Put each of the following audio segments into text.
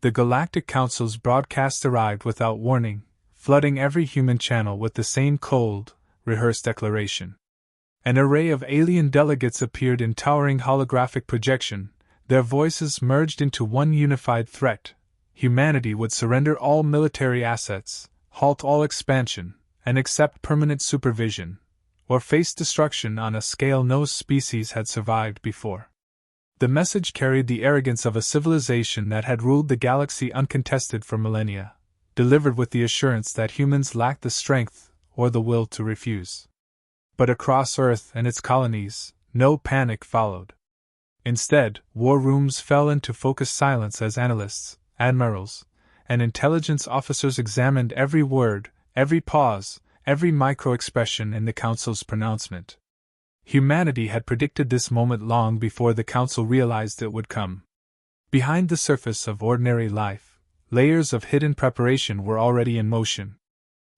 The Galactic Council's broadcast arrived without warning, flooding every human channel with the same cold, rehearsed declaration. An array of alien delegates appeared in towering holographic projection, their voices merged into one unified threat. Humanity would surrender all military assets, halt all expansion, and accept permanent supervision, or face destruction on a scale no species had survived before. The message carried the arrogance of a civilization that had ruled the galaxy uncontested for millennia, delivered with the assurance that humans lacked the strength or the will to refuse. But across Earth and its colonies, no panic followed. Instead, war rooms fell into focused silence as analysts, admirals, and intelligence officers examined every word, every pause, every micro-expression in the Council's pronouncement. Humanity had predicted this moment long before the Council realized it would come. Behind the surface of ordinary life, layers of hidden preparation were already in motion.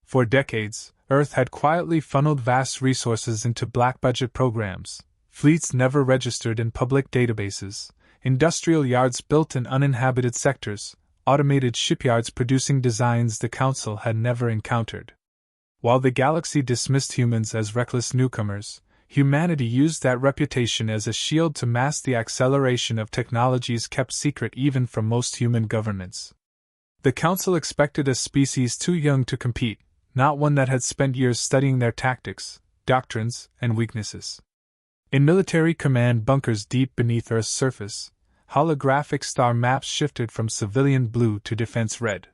For decades, Earth had quietly funneled vast resources into black-budget programs, fleets never registered in public databases, industrial yards built in uninhabited sectors, automated shipyards producing designs the Council had never encountered. While the galaxy dismissed humans as reckless newcomers, humanity used that reputation as a shield to mask the acceleration of technologies kept secret even from most human governments. The Council expected a species too young to compete, not one that had spent years studying their tactics, doctrines, and weaknesses. In military command bunkers deep beneath Earth's surface, holographic star maps shifted from civilian blue to defense red.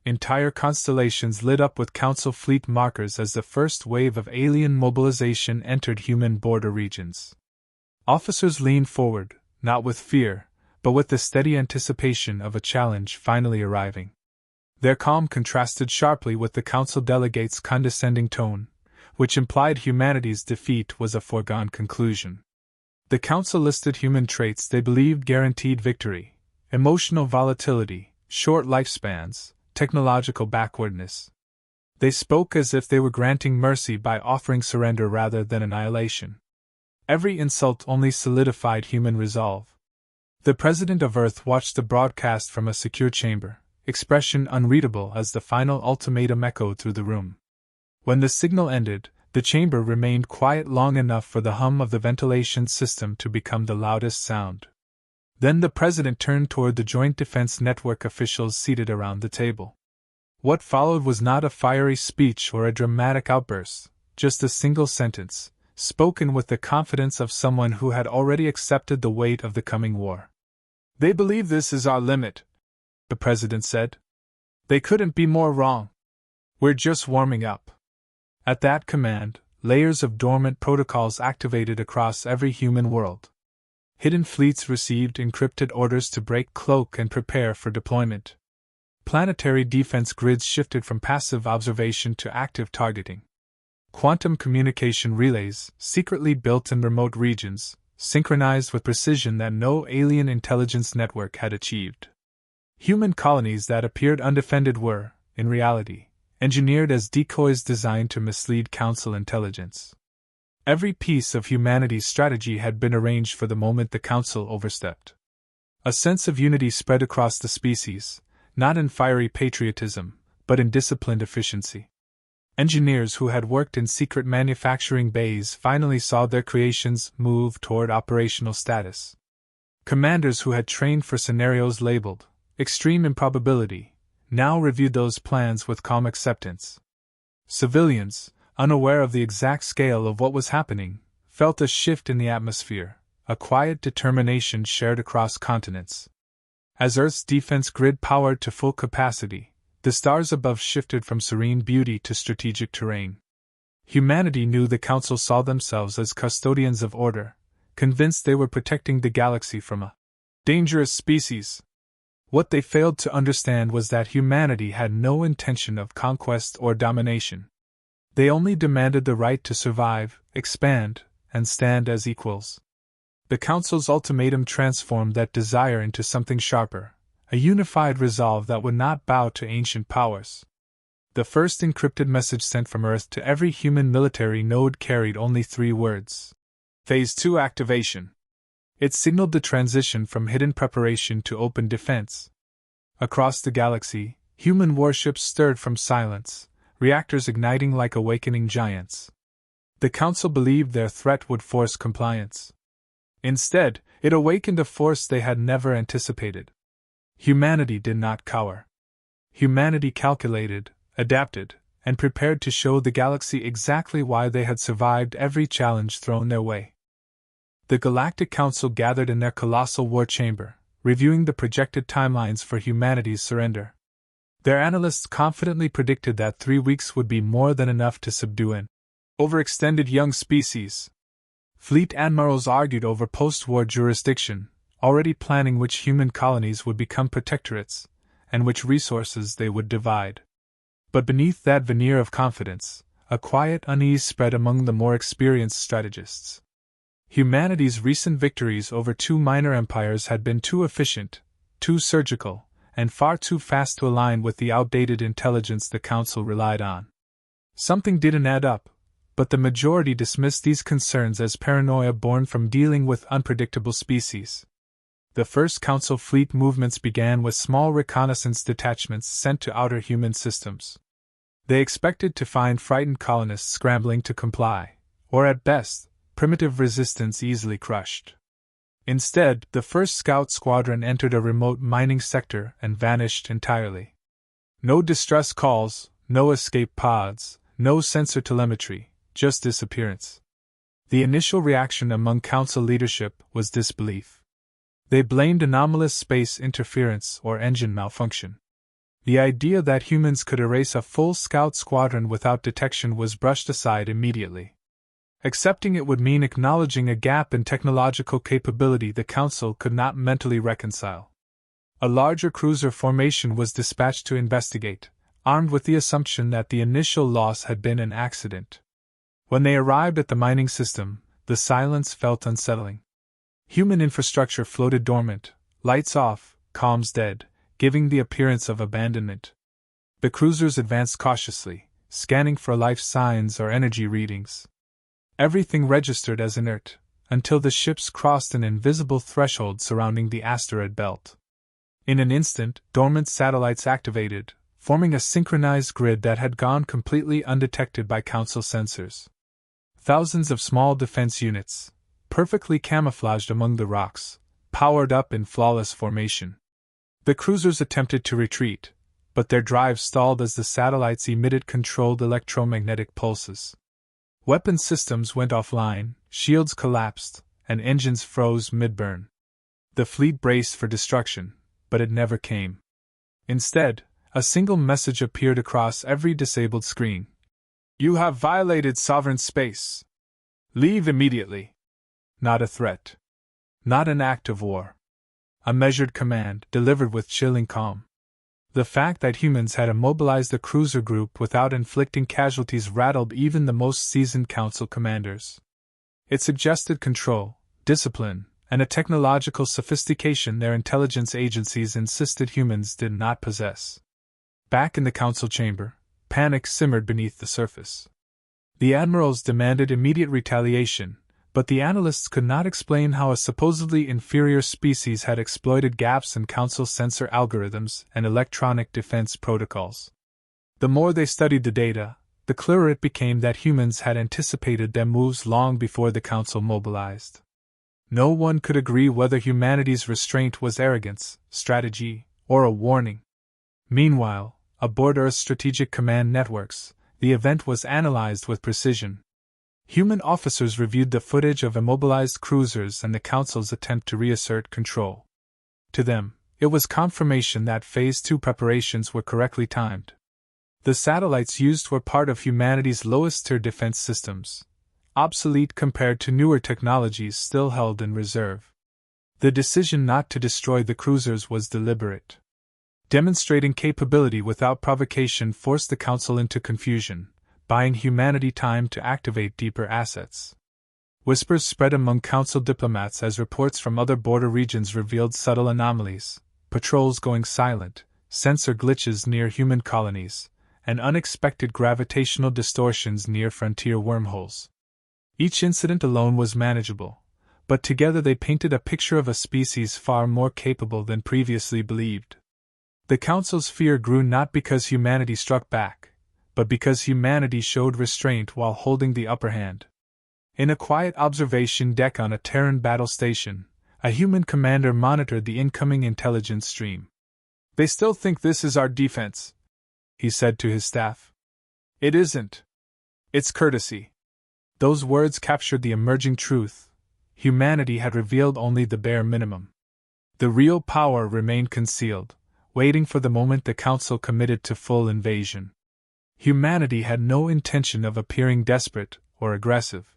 Entire constellations lit up with Council fleet markers as the first wave of alien mobilization entered human border regions. Officers leaned forward, not with fear, but with the steady anticipation of a challenge finally arriving. Their calm contrasted sharply with the Council delegates' condescending tone, which implied humanity's defeat was a foregone conclusion. The Council listed human traits they believed guaranteed victory: emotional volatility, short lifespans, technological backwardness. They spoke as if they were granting mercy by offering surrender rather than annihilation. Every insult only solidified human resolve. The President of Earth watched the broadcast from a secure chamber, expression unreadable as the final ultimatum echoed through the room. When the signal ended, the chamber remained quiet long enough for the hum of the ventilation system to become the loudest sound. Then the President turned toward the Joint Defense Network officials seated around the table. What followed was not a fiery speech or a dramatic outburst, just a single sentence, spoken with the confidence of someone who had already accepted the weight of the coming war. "They believe this is our limit," the President said. "They couldn't be more wrong. We're just warming up." At that command, layers of dormant protocols activated across every human world. Hidden fleets received encrypted orders to break cloak and prepare for deployment. Planetary defense grids shifted from passive observation to active targeting. Quantum communication relays, secretly built in remote regions, synchronized with precision that no alien intelligence network had achieved. Human colonies that appeared undefended were, in reality, engineered as decoys designed to mislead Council intelligence. Every piece of humanity's strategy had been arranged for the moment the Council overstepped. A sense of unity spread across the species, not in fiery patriotism, but in disciplined efficiency. Engineers who had worked in secret manufacturing bays finally saw their creations move toward operational status. Commanders who had trained for scenarios labeled extreme improbability now reviewed those plans with calm acceptance. Civilians, unaware of the exact scale of what was happening, felt a shift in the atmosphere, a quiet determination shared across continents. As Earth's defense grid powered to full capacity, the stars above shifted from serene beauty to strategic terrain. Humanity knew the Council saw themselves as custodians of order, convinced they were protecting the galaxy from a dangerous species. What they failed to understand was that humanity had no intention of conquest or domination. They only demanded the right to survive, expand, and stand as equals. The Council's ultimatum transformed that desire into something sharper, a unified resolve that would not bow to ancient powers. The first encrypted message sent from Earth to every human military node carried only 3 words: Phase 2 activation. It signaled the transition from hidden preparation to open defense. Across the galaxy, human warships stirred from silence, reactors igniting like awakening giants. The Council believed their threat would force compliance. Instead, it awakened a force they had never anticipated. Humanity did not cower. Humanity calculated, adapted, and prepared to show the galaxy exactly why they had survived every challenge thrown their way. The Galactic Council gathered in their colossal war chamber, reviewing the projected timelines for humanity's surrender. Their analysts confidently predicted that 3 weeks would be more than enough to subdue an overextended young species. Fleet admirals argued over post-war jurisdiction, already planning which human colonies would become protectorates, and which resources they would divide. But beneath that veneer of confidence, a quiet unease spread among the more experienced strategists. Humanity's recent victories over 2 minor empires had been too efficient, too surgical, and far too fast to align with the outdated intelligence the Council relied on. Something didn't add up, but the majority dismissed these concerns as paranoia born from dealing with unpredictable species. The first Council fleet movements began with small reconnaissance detachments sent to outer human systems. They expected to find frightened colonists scrambling to comply, or at best, primitive resistance easily crushed. Instead, the first scout squadron entered a remote mining sector and vanished entirely. No distress calls, no escape pods, no sensor telemetry, just disappearance. The initial reaction among Council leadership was disbelief. They blamed anomalous space interference or engine malfunction. The idea that humans could erase a full scout squadron without detection was brushed aside immediately. Accepting it would mean acknowledging a gap in technological capability the Council could not mentally reconcile. A larger cruiser formation was dispatched to investigate, armed with the assumption that the initial loss had been an accident. When they arrived at the mining system, the silence felt unsettling. Human infrastructure floated dormant, lights off, comms dead, giving the appearance of abandonment. The cruisers advanced cautiously, scanning for life signs or energy readings. Everything registered as inert, until the ships crossed an invisible threshold surrounding the asteroid belt. In an instant, dormant satellites activated, forming a synchronized grid that had gone completely undetected by Council sensors. Thousands of small defense units, perfectly camouflaged among the rocks, powered up in flawless formation. The cruisers attempted to retreat, but their drive stalled as the satellites emitted controlled electromagnetic pulses. Weapon systems went offline, shields collapsed, and engines froze mid-burn. The fleet braced for destruction, but it never came. Instead, a single message appeared across every disabled screen. "You have violated sovereign space. Leave immediately." Not a threat. Not an act of war. A measured command, delivered with chilling calm. The fact that humans had immobilized the cruiser group without inflicting casualties rattled even the most seasoned Council commanders. It suggested control, discipline, and a technological sophistication their intelligence agencies insisted humans did not possess. Back in the Council chamber, panic simmered beneath the surface. The admirals demanded immediate retaliation, but the analysts could not explain how a supposedly inferior species had exploited gaps in Council sensor algorithms and electronic defense protocols. The more they studied the data, the clearer it became that humans had anticipated their moves long before the Council mobilized. No one could agree whether humanity's restraint was arrogance, strategy, or a warning. Meanwhile, aboard Earth's strategic command networks, the event was analyzed with precision. Human officers reviewed the footage of immobilized cruisers and the Council's attempt to reassert control. To them, it was confirmation that Phase 2 preparations were correctly timed. The satellites used were part of humanity's lowest-tier defense systems, obsolete compared to newer technologies still held in reserve. The decision not to destroy the cruisers was deliberate. Demonstrating capability without provocation forced the Council into confusion, buying humanity time to activate deeper assets. Whispers spread among Council diplomats as reports from other border regions revealed subtle anomalies, patrols going silent, sensor glitches near human colonies, and unexpected gravitational distortions near frontier wormholes. Each incident alone was manageable, but together they painted a picture of a species far more capable than previously believed. The Council's fear grew not because humanity struck back, but because humanity showed restraint while holding the upper hand. In a quiet observation deck on a Terran battle station, a human commander monitored the incoming intelligence stream. "They still think this is our defense," he said to his staff. "It isn't. It's courtesy." Those words captured the emerging truth. Humanity had revealed only the bare minimum. The real power remained concealed, waiting for the moment the Council committed to full invasion. Humanity had no intention of appearing desperate or aggressive.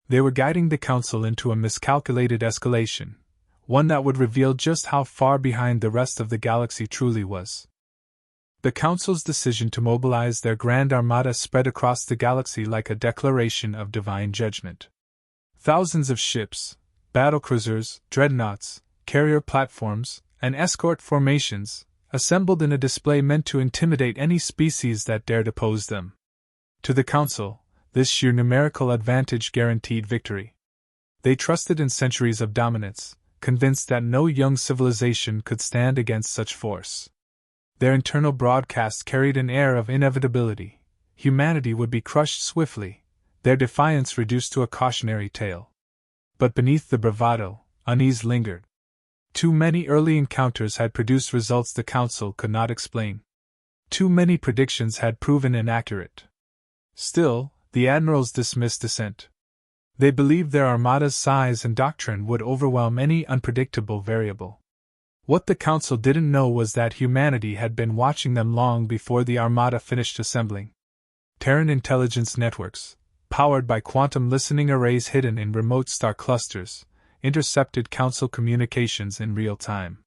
They were guiding the Council into a miscalculated escalation, one that would reveal just how far behind the rest of the galaxy truly was. The Council's decision to mobilize their Grand Armada spread across the galaxy like a declaration of divine judgment. Thousands of ships, battlecruisers, dreadnoughts, carrier platforms, and escort formations assembled in a display meant to intimidate any species that dared oppose them. To the Council, this sheer numerical advantage guaranteed victory. They trusted in centuries of dominance, convinced that no young civilization could stand against such force. Their internal broadcast carried an air of inevitability. Humanity would be crushed swiftly, their defiance reduced to a cautionary tale. But beneath the bravado, unease lingered. Too many early encounters had produced results the Council could not explain. Too many predictions had proven inaccurate. Still, the admirals dismissed dissent. They believed their armada's size and doctrine would overwhelm any unpredictable variable. What the Council didn't know was that humanity had been watching them long before the armada finished assembling. Terran intelligence networks, powered by quantum listening arrays hidden in remote star clusters, intercepted Council communications in real time.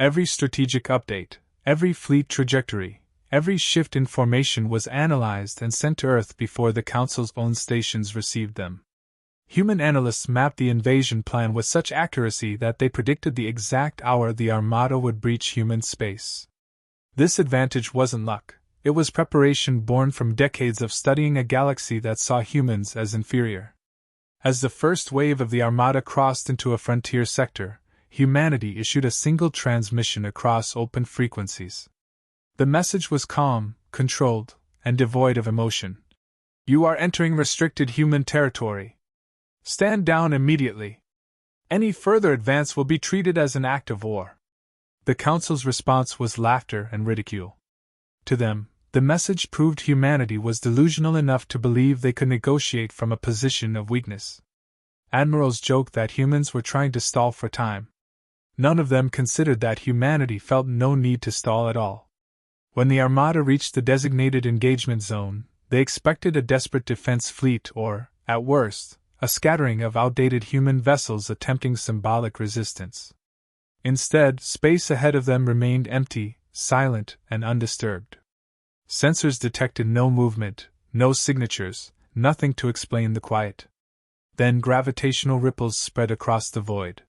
Every strategic update, every fleet trajectory, every shift in formation was analyzed and sent to Earth before the Council's own stations received them. Human analysts mapped the invasion plan with such accuracy that they predicted the exact hour the Armada would breach human space. This advantage wasn't luck, it was preparation born from decades of studying a galaxy that saw humans as inferior. As the first wave of the Armada crossed into a frontier sector, humanity issued a single transmission across open frequencies. The message was calm, controlled, and devoid of emotion. "You are entering restricted human territory. Stand down immediately. Any further advance will be treated as an act of war." The Council's response was laughter and ridicule. To them, the message proved humanity was delusional enough to believe they could negotiate from a position of weakness. Admirals joked that humans were trying to stall for time. None of them considered that humanity felt no need to stall at all. When the Armada reached the designated engagement zone, they expected a desperate defense fleet or, at worst, a scattering of outdated human vessels attempting symbolic resistance. Instead, space ahead of them remained empty, silent, and undisturbed. Sensors detected no movement, no signatures, nothing to explain the quiet. Then gravitational ripples spread across the void.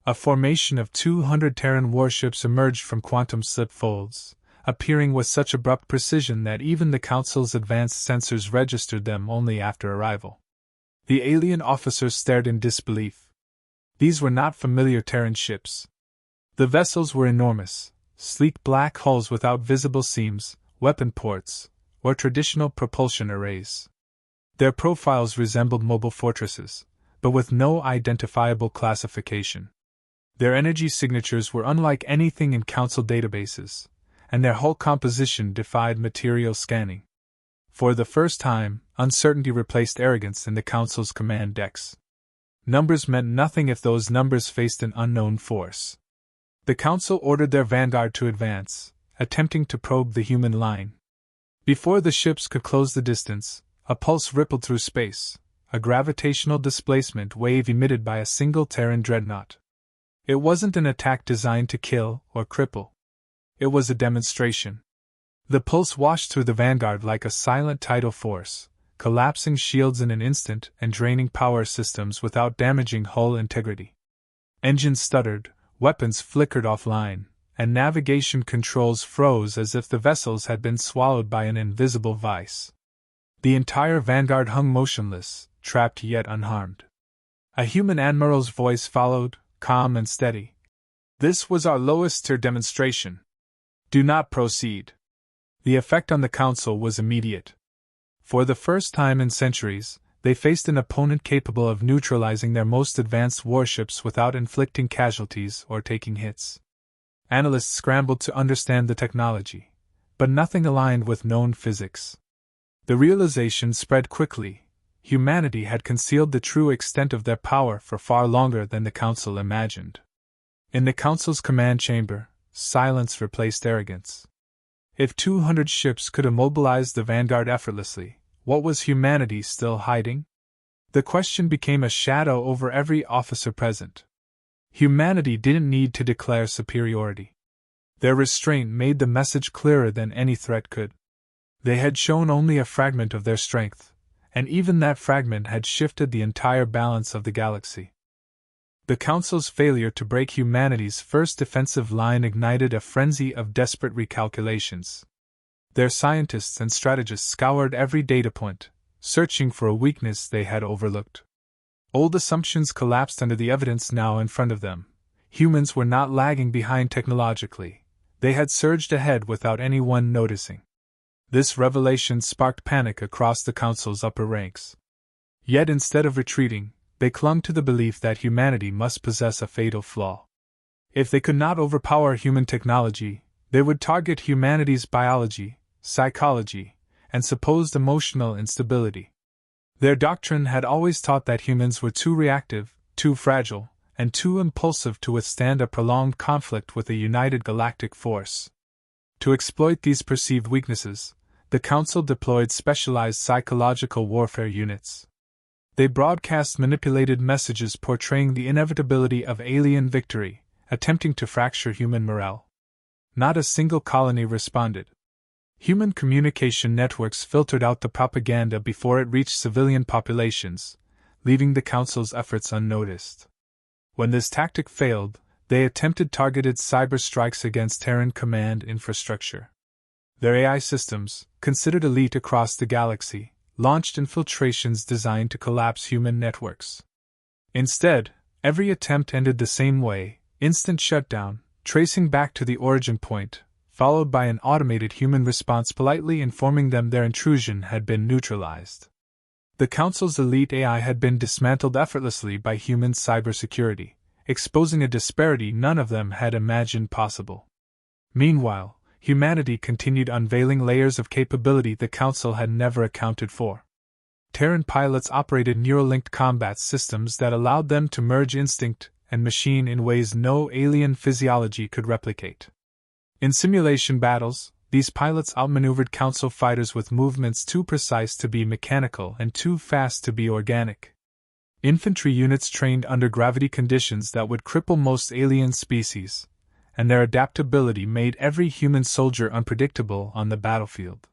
A formation of 200 Terran warships emerged from quantum slip folds, appearing with such abrupt precision that even the Council's advanced sensors registered them only after arrival. The alien officers stared in disbelief. These were not familiar Terran ships. The vessels were enormous, sleek black hulls without visible seams, weapon ports, or traditional propulsion arrays. Their profiles resembled mobile fortresses, but with no identifiable classification. Their energy signatures were unlike anything in Council databases, and their hull composition defied material scanning. For the first time, uncertainty replaced arrogance in the Council's command decks. Numbers meant nothing if those numbers faced an unknown force. The Council ordered their vanguard to advance, attempting to probe the human line. Before the ships could close the distance, a pulse rippled through space, a gravitational displacement wave emitted by a single Terran dreadnought. It wasn't an attack designed to kill or cripple. It was a demonstration. The pulse washed through the vanguard like a silent tidal force, collapsing shields in an instant and draining power systems without damaging hull integrity. Engines stuttered, weapons flickered offline, and navigation controls froze as if the vessels had been swallowed by an invisible vice. The entire vanguard hung motionless, trapped yet unharmed. A human admiral's voice followed, calm and steady. "This was our lowest tier demonstration. Do not proceed. The effect on the Council was immediate. For the first time in centuries, they faced an opponent capable of neutralizing their most advanced warships without inflicting casualties or taking hits. Analysts scrambled to understand the technology, but nothing aligned with known physics. The realization spread quickly: humanity had concealed the true extent of their power for far longer than the Council imagined. In the Council's command chamber, silence replaced arrogance. If 200 ships could immobilize the vanguard effortlessly, what was humanity still hiding? The question became a shadow over every officer present. Humanity didn't need to declare superiority. Their restraint made the message clearer than any threat could. They had shown only a fragment of their strength, and even that fragment had shifted the entire balance of the galaxy. The Council's failure to break humanity's first defensive line ignited a frenzy of desperate recalculations. Their scientists and strategists scoured every data point, searching for a weakness they had overlooked. Old assumptions collapsed under the evidence now in front of them. Humans were not lagging behind technologically. They had surged ahead without anyone noticing. This revelation sparked panic across the Council's upper ranks. Yet instead of retreating, they clung to the belief that humanity must possess a fatal flaw. If they could not overpower human technology, they would target humanity's biology, psychology, and supposed emotional instability. Their doctrine had always taught that humans were too reactive, too fragile, and too impulsive to withstand a prolonged conflict with a united galactic force. To exploit these perceived weaknesses, the Council deployed specialized psychological warfare units. They broadcast manipulated messages portraying the inevitability of alien victory, attempting to fracture human morale. Not a single colony responded. Human communication networks filtered out the propaganda before it reached civilian populations, leaving the Council's efforts unnoticed. When this tactic failed, they attempted targeted cyber strikes against Terran command infrastructure. Their AI systems, considered elite across the galaxy, launched infiltrations designed to collapse human networks. Instead, every attempt ended the same way: instant shutdown, tracing back to the origin point, followed by an automated human response politely informing them their intrusion had been neutralized. The Council's elite AI had been dismantled effortlessly by human cybersecurity, exposing a disparity none of them had imagined possible. Meanwhile, humanity continued unveiling layers of capability the Council had never accounted for. Terran pilots operated neural-linked combat systems that allowed them to merge instinct and machine in ways no alien physiology could replicate. In simulation battles, these pilots outmaneuvered Council fighters with movements too precise to be mechanical and too fast to be organic. Infantry units trained under gravity conditions that would cripple most alien species, and their adaptability made every human soldier unpredictable on the battlefield.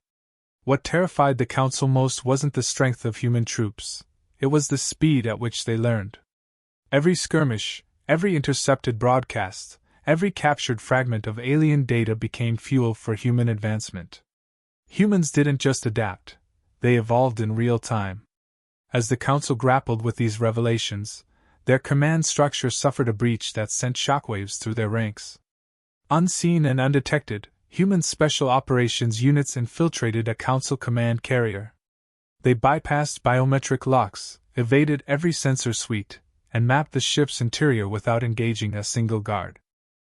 What terrified the Council most wasn't the strength of human troops, it was the speed at which they learned. Every skirmish, every intercepted broadcast, every captured fragment of alien data became fuel for human advancement. Humans didn't just adapt, they evolved in real time. As the Council grappled with these revelations, their command structure suffered a breach that sent shockwaves through their ranks. Unseen and undetected, human special operations units infiltrated a Council command carrier. They bypassed biometric locks, evaded every sensor suite, and mapped the ship's interior without engaging a single guard.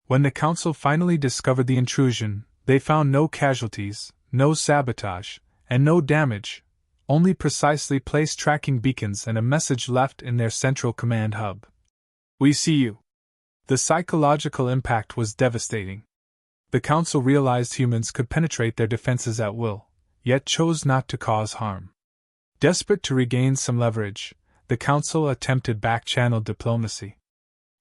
When the Council finally discovered the intrusion, they found no casualties, no sabotage, and no damage, only precisely placed tracking beacons and a message left in their central command hub. "We see you." The psychological impact was devastating. The Council realized humans could penetrate their defenses at will, yet chose not to cause harm. Desperate to regain some leverage, the Council attempted back-channel diplomacy.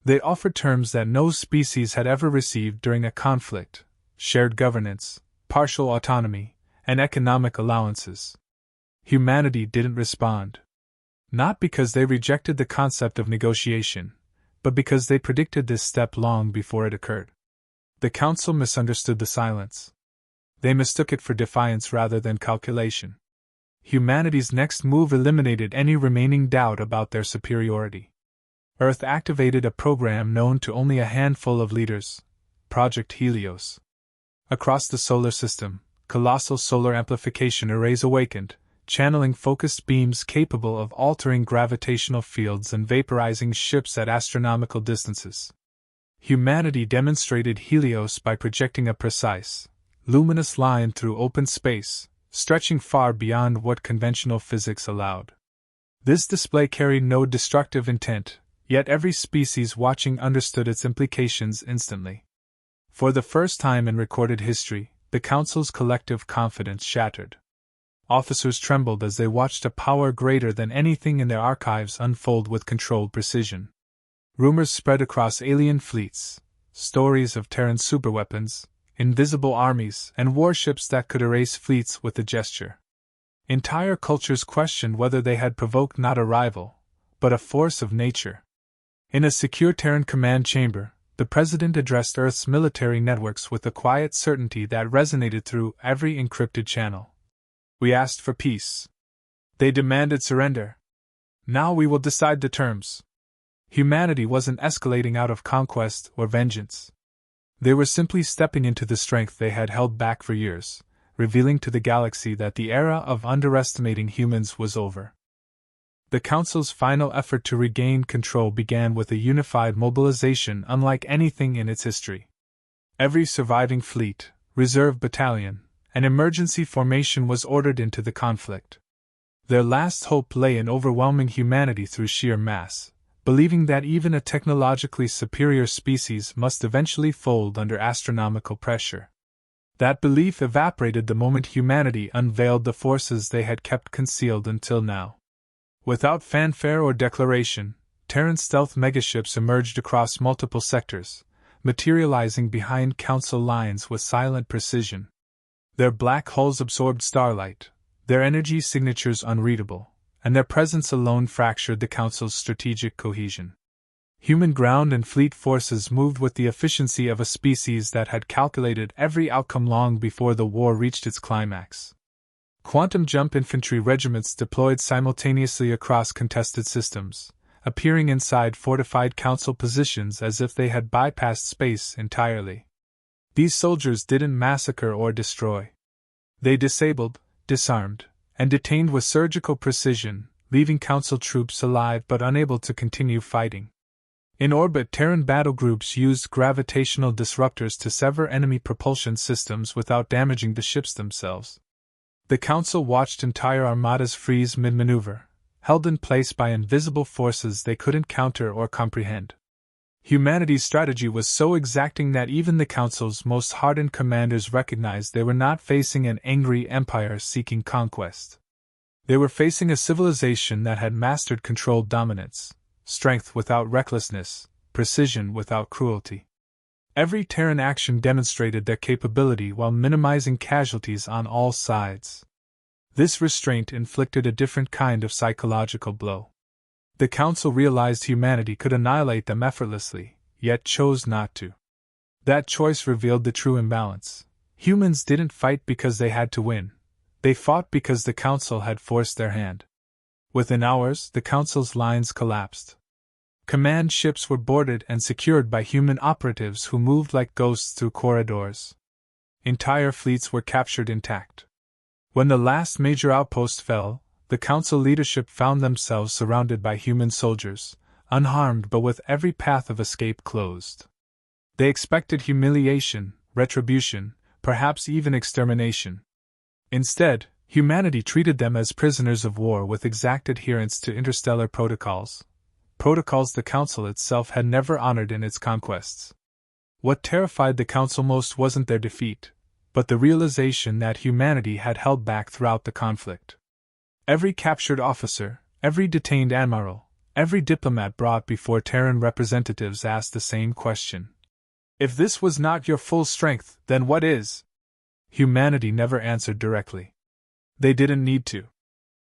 They offered terms that no species had ever received during a conflict: shared governance, partial autonomy, and economic allowances. Humanity didn't respond. Not because they rejected the concept of negotiation, but because they predicted this step long before it occurred. The Council misunderstood the silence. They mistook it for defiance rather than calculation. Humanity's next move eliminated any remaining doubt about their superiority. Earth activated a program known to only a handful of leaders, Project Helios. Across the solar system, colossal solar amplification arrays awakened, channeling focused beams capable of altering gravitational fields and vaporizing ships at astronomical distances. Humanity demonstrated Helios by projecting a precise, luminous line through open space, stretching far beyond what conventional physics allowed. This display carried no destructive intent, yet every species watching understood its implications instantly. For the first time in recorded history, the Council's collective confidence shattered. Officers trembled as they watched a power greater than anything in their archives unfold with controlled precision. Rumors spread across alien fleets, stories of Terran superweapons, invisible armies, and warships that could erase fleets with a gesture. Entire cultures questioned whether they had provoked not a rival, but a force of nature. In a secure Terran command chamber, the President addressed Earth's military networks with a quiet certainty that resonated through every encrypted channel. We asked for peace. They demanded surrender. Now we will decide the terms. Humanity wasn't escalating out of conquest or vengeance. They were simply stepping into the strength they had held back for years, revealing to the galaxy that the era of underestimating humans was over. The Council's final effort to regain control began with a unified mobilization unlike anything in its history. Every surviving fleet, reserve battalion, and emergency formation was ordered into the conflict. Their last hope lay in overwhelming humanity through sheer mass, believing that even a technologically superior species must eventually fold under astronomical pressure. That belief evaporated the moment humanity unveiled the forces they had kept concealed until now. Without fanfare or declaration, Terran stealth megaships emerged across multiple sectors, materializing behind Council lines with silent precision. Their black hulls absorbed starlight, their energy signatures unreadable, and their presence alone fractured the Council's strategic cohesion. Human ground and fleet forces moved with the efficiency of a species that had calculated every outcome long before the war reached its climax. Quantum jump infantry regiments deployed simultaneously across contested systems, appearing inside fortified Council positions as if they had bypassed space entirely. These soldiers didn't massacre or destroy. They disabled, disarmed, and detained with surgical precision, leaving Council troops alive but unable to continue fighting. In orbit, Terran battle groups used gravitational disruptors to sever enemy propulsion systems without damaging the ships themselves. The Council watched entire armadas freeze mid-maneuver, held in place by invisible forces they couldn't counter or comprehend. Humanity's strategy was so exacting that even the Council's most hardened commanders recognized they were not facing an angry empire seeking conquest. They were facing a civilization that had mastered controlled dominance, strength without recklessness, precision without cruelty. Every Terran action demonstrated their capability while minimizing casualties on all sides. This restraint inflicted a different kind of psychological blow. The Council realized humanity could annihilate them effortlessly, yet chose not to. That choice revealed the true imbalance. Humans didn't fight because they had to win. They fought because the Council had forced their hand. Within hours, the Council's lines collapsed. Command ships were boarded and secured by human operatives who moved like ghosts through corridors. Entire fleets were captured intact. When the last major outpost fell, the Council leadership found themselves surrounded by human soldiers, unharmed but with every path of escape closed. They expected humiliation, retribution, perhaps even extermination. Instead, humanity treated them as prisoners of war with exact adherence to interstellar protocols. Protocols the Council itself had never honored in its conquests. What terrified the Council most wasn't their defeat, but the realization that humanity had held back throughout the conflict. Every captured officer, every detained admiral, every diplomat brought before Terran representatives asked the same question. If this was not your full strength, then what is? Humanity never answered directly. They didn't need to.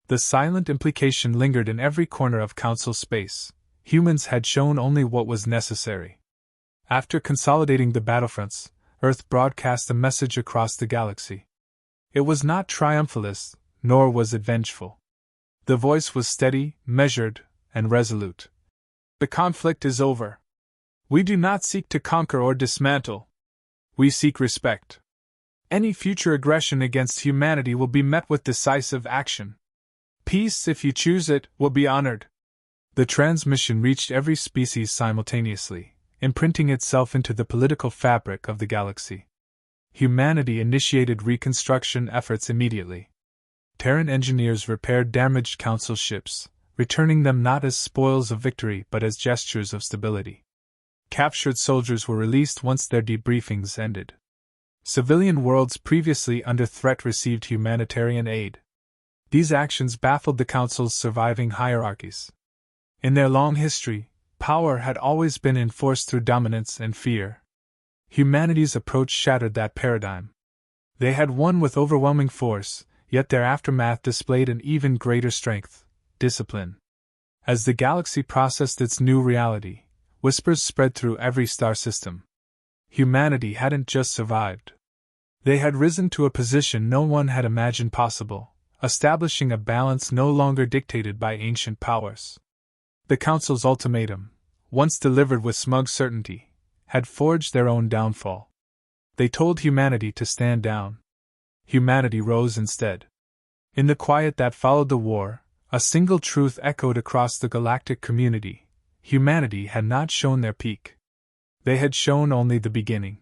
The silent implication lingered in every corner of Council space. Humans had shown only what was necessary. After consolidating the battlefronts, Earth broadcast a message across the galaxy. It was not triumphalist, nor was it vengeful. The voice was steady, measured, and resolute. The conflict is over. We do not seek to conquer or dismantle. We seek respect. Any future aggression against humanity will be met with decisive action. Peace, if you choose it, will be honored. The transmission reached every species simultaneously, imprinting itself into the political fabric of the galaxy. Humanity initiated reconstruction efforts immediately. Terran engineers repaired damaged Council ships, returning them not as spoils of victory but as gestures of stability. Captured soldiers were released once their debriefings ended. Civilian worlds previously under threat received humanitarian aid. These actions baffled the Council's surviving hierarchies. In their long history, power had always been enforced through dominance and fear. Humanity's approach shattered that paradigm. They had won with overwhelming force, yet their aftermath displayed an even greater strength: discipline. As the galaxy processed its new reality, whispers spread through every star system. Humanity hadn't just survived. They had risen to a position no one had imagined possible, establishing a balance no longer dictated by ancient powers. The Council's ultimatum, once delivered with smug certainty, had forged their own downfall. They told humanity to stand down. Humanity rose instead. In the quiet that followed the war, a single truth echoed across the galactic community: humanity had not shown their peak. They had shown only the beginning.